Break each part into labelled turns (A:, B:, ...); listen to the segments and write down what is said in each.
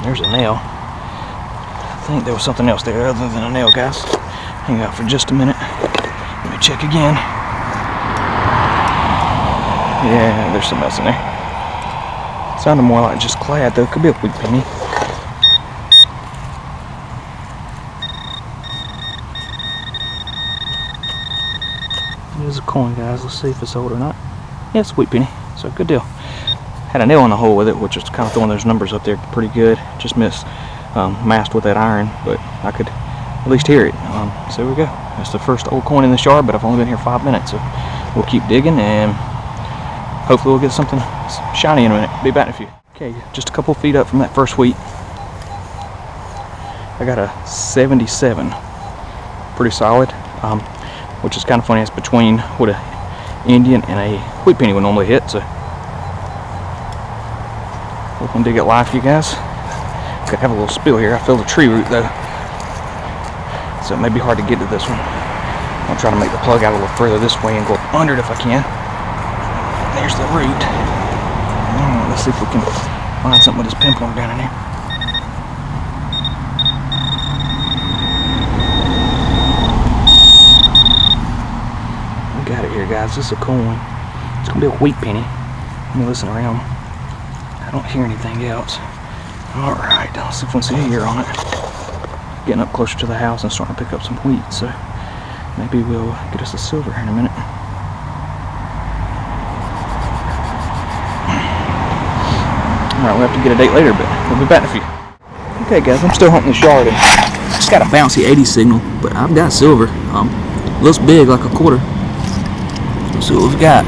A: There's a nail. I think there was something else there other than a nail, guys. Hang out for just a minute. Let me check again. Yeah, there's something else in there. Sounded more like just clad though. Could be a wheat penny. There's a coin, guys. Let's see if it's old or not. Yeah, it's a wheat penny. So good deal. Had a nail in the hole with it, which is kind of throwing those numbers up there pretty good. Just missed masked with that iron, but I could at least hear it. So there we go. That's the first old coin in this yard, but I've only been here 5 minutes, so we'll keep digging and hopefully we'll get something shiny in a minute. Be back in a few. Okay, just a couple feet up from that first wheat, I got a 77. Pretty solid. Which is kind of funny. It's between what a Indian and a wheat penny would normally hit. So we're gonna dig it live for you guys. Could have a little spill here. I feel the tree root though, so it may be hard to get to this one. I'll try to make the plug out a little further this way and go under it if I can. There's the root. Let's see if we can find something with this pin pointer down in there. We got it here, guys. This is a coin. It's gonna be a wheat penny. Let me listen around. I don't hear anything else. Alright, let's see if we can see a year on it. Getting up closer to the house and starting to pick up some wheat, so maybe we'll get us a silver here in a minute. Alright, we'll have to get a date later, but we'll be back in a few. Okay guys, I'm still hunting this yard and just got a bouncy 80 signal, but I've got silver. Looks big, like a quarter. Let's see what we've got.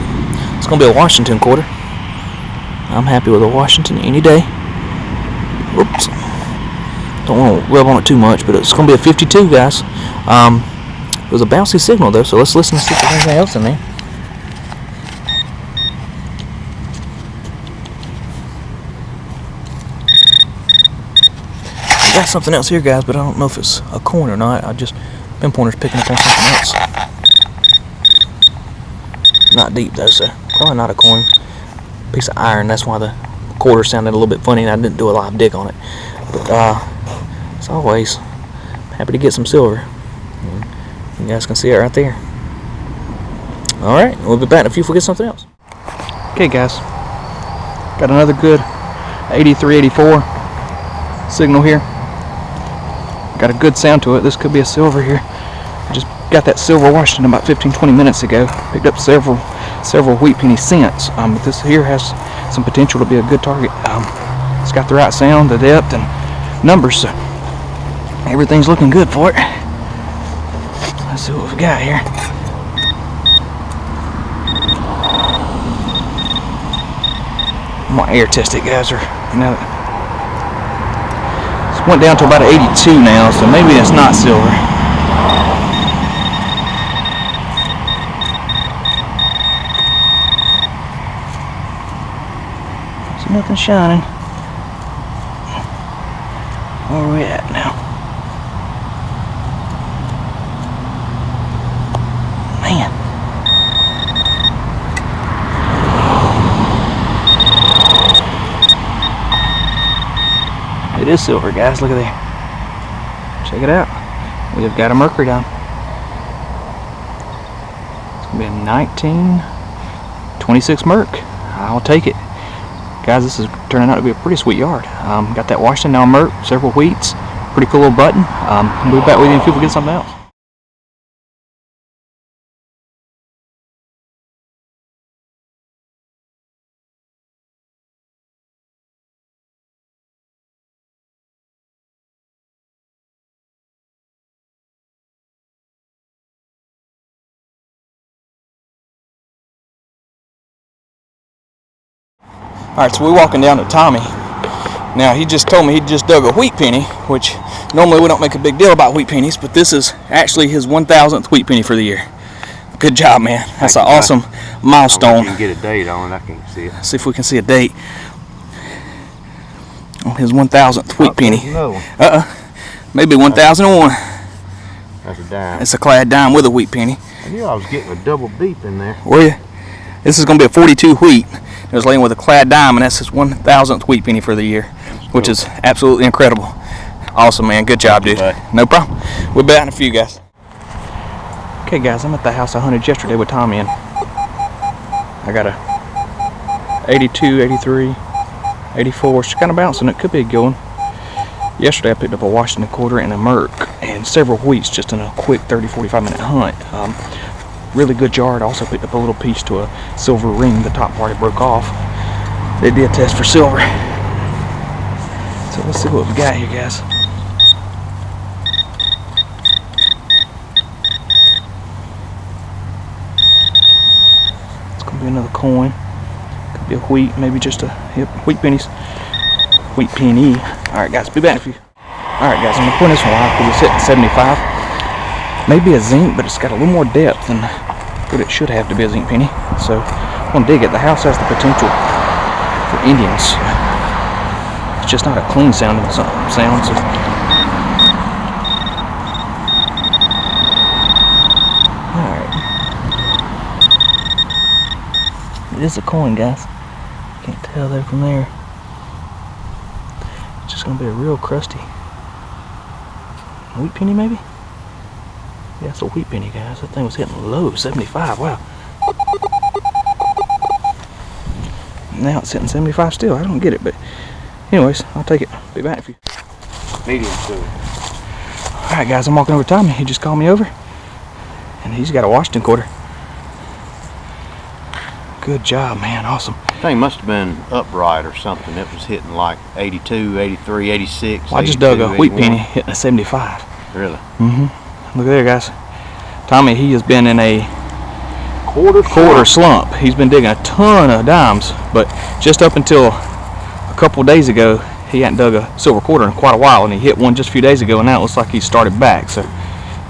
A: It's gonna be a Washington quarter. I'm happy with a Washington any day. Oops. Don't want to rub on it too much, but it's going to be a 52, guys. It was a bouncy signal, though, so let's listen and see if there's anything else in there. I got something else here, guys, but I don't know if it's a coin or not. pinpointer's picking up on something else. Not deep, though, so probably not a coin. Piece of iron, that's why the quarter sounded a little bit funny and I didn't do a live dig on it. But as always, happy to get some silver. You guys can see it right there. Alright, we'll be back in a few if we get something else. Okay guys, got another good 83-84 signal here. Got a good sound to it. This could be a silver here. I just got that silver Washington about 15-20 minutes ago. Picked up several wheat penny cents. But this here has some potential to be a good target. It's got the right sound, the depth, and numbers, so everything's looking good for it. Let's see what we got here. I'm gonna air test it, guys. Now it went down to about 82 now, so maybe it's not silver. See nothing shining. Where are we at now? Man. It is silver, guys. Look at there. Check it out. We've got a mercury down. It's going to be a 1926 MERC. I'll take it. Guys, this is turning out to be a pretty sweet yard. Got that Washington now MERC, several wheats. Pretty cool little button. We'll be back with you if we get something else. Alright, so we're walking down to Tommy. Now, he just told me he just dug a wheat penny, which normally we don't make a big deal about wheat pennies, but this is actually his 1,000th wheat penny for the year. Good job, man. That's an awesome milestone.
B: I can get a date on it. I can't see it.
A: See if we can see a date on his 1,000th wheat penny. Maybe 1,001.
B: That's a dime.
A: It's a clad dime with a wheat penny.
B: I knew I was getting a double beep in there.
A: Were you? This is going to be a 42 wheat. It was laying with a clad dime, and that's his 1,000th wheat penny for the year. which is absolutely incredible. Awesome, man. Good job, dude. No problem. We'll be out in a few, guys. Okay, guys, I'm at the house I hunted yesterday with Tommy, and I got a 82, 83, 84. It's kind of bouncing. It could be a good one. Yesterday I picked up a Washington quarter and a MERC and several wheats just in a quick 30-45 minute hunt. Really good yard. Also picked up a little piece to a silver ring. The top part broke off. They did test for silver. So let's see what we got here, guys. It's gonna be another coin. Could be a wheat, maybe just a wheat pennies. Wheat penny. Alright, guys, be back in a few. Alright, guys, I'm gonna put this one live because it's sitting at 75. Maybe a zinc, but it's got a little more depth than what it should have to be a zinc penny. So I'm gonna dig it. The house has the potential for Indians. It's just not a clean sounding sound. So. Alright. It is a coin, guys. Can't tell there from there. It's just gonna be a real crusty wheat penny, maybe? Yeah, it's a wheat penny, guys. That thing was hitting low, 75. Wow. Now it's hitting 75 still. I don't get it, but anyways, I'll take it. Be back if you.
B: Medium soon.
A: Alright, guys, I'm walking over to Tommy. He just called me over, and he's got a Washington quarter. Good job, man. Awesome.
B: Thing must have been upright or something. It was hitting like 82, 83, 86.
A: Well, I just dug a wheat penny hitting a 75.
B: Really?
A: Mm-hmm. Look there, guys. Tommy, he has been in a quarter slump. He's been digging a ton of dimes, but just up until a couple of days ago, he hadn't dug a silver quarter in quite a while, and he hit one just a few days ago, and now it looks like he started back. So,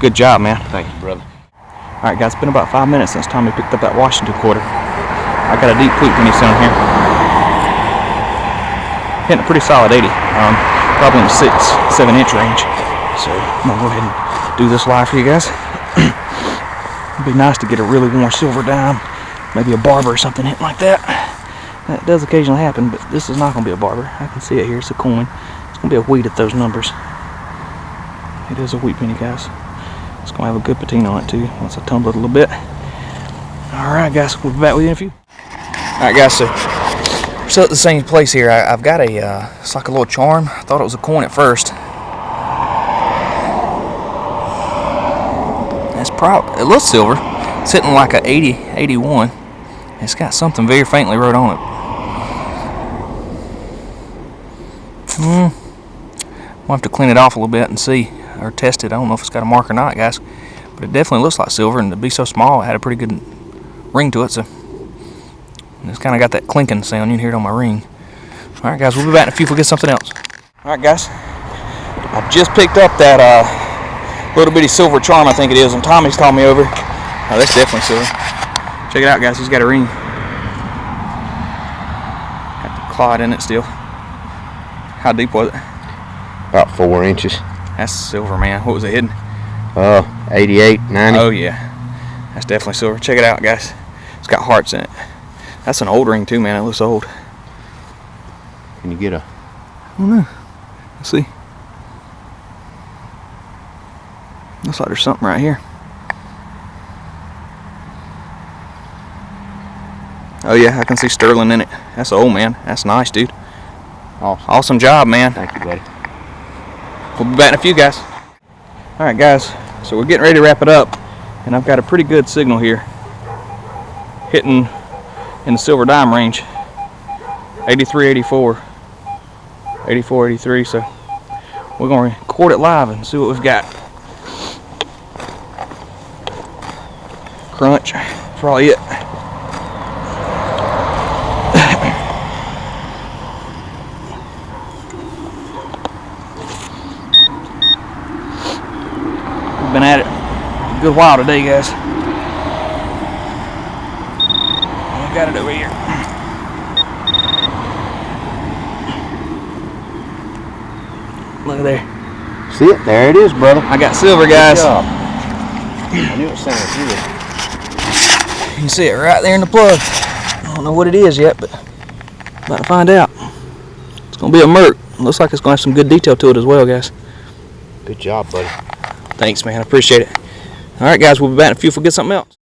A: good job, man.
B: Thank you, brother.
A: All right, guys, it's been about 5 minutes since Tommy picked up that Washington quarter. I got a deep wheat penny sound here. Hitting a pretty solid 80, probably in the 6-7 inch range. So I'm gonna go ahead and do this live for you guys. It'd be nice to get a really warm silver dime, maybe a barber or something hitting like that. That does occasionally happen, but this is not gonna be a barber. I can see it here. It's a coin. It's gonna be a wheat at those numbers. It is a wheat penny, guys. It's gonna have a good patina on it too once I tumble it a little bit. All right, guys, we'll be back with you in a few. All right, guys, so we're still at the same place here. I've got a, it's like a little charm. I thought it was a coin at first. It's probably, it looks silver. It's hitting like a 80, 81. It's got something very faintly wrote on it. We'll have to clean it off a little bit and see, or test it. I don't know if it's got a mark or not, guys, but it definitely looks like silver, and to be so small, it had a pretty good ring to it, so it's kind of got that clinking sound. You can hear it on my ring. All right, guys, we'll be back in a few if we get something else. All right, guys, I just picked up that little bitty silver charm, I think it is, and Tommy's called me over. Oh, that's definitely silver. Check it out, guys. He's got a ring. Got the clod in it still. How deep was it?
B: About 4 inches.
A: That's silver, man. What was it hitting?
B: 88, 90.
A: Oh yeah, that's definitely silver. Check it out, guys. It's got hearts in it. That's an old ring too, man. It looks old.
B: Can you get a?
A: I don't know. Let's see. Looks like there's something right here. Oh yeah, I can see sterling in it. That's old, man. That's nice, dude. Awesome job, man.
B: Thank you, buddy.
A: We'll be back in a few, guys. All right, guys. So we're getting ready to wrap it up, and I've got a pretty good signal here, hitting in the silver dime range. 83, 84, 84, 83. So we're gonna record it live and see what we've got. Crunch, probably it. We've been at it a good while today, guys. I got it over here. Look at there.
B: See it? There it is, brother.
A: I got silver, guys.
B: I knew it sounded good.
A: You can see it right there in the plug. I don't know what it is yet, but about to find out. It's gonna be a MERC. looks like it's going to have some good detail to it as well, guys.
B: Good job, buddy.
A: Thanks, man. I appreciate it. All right, guys, we'll be back in a few if we get something else.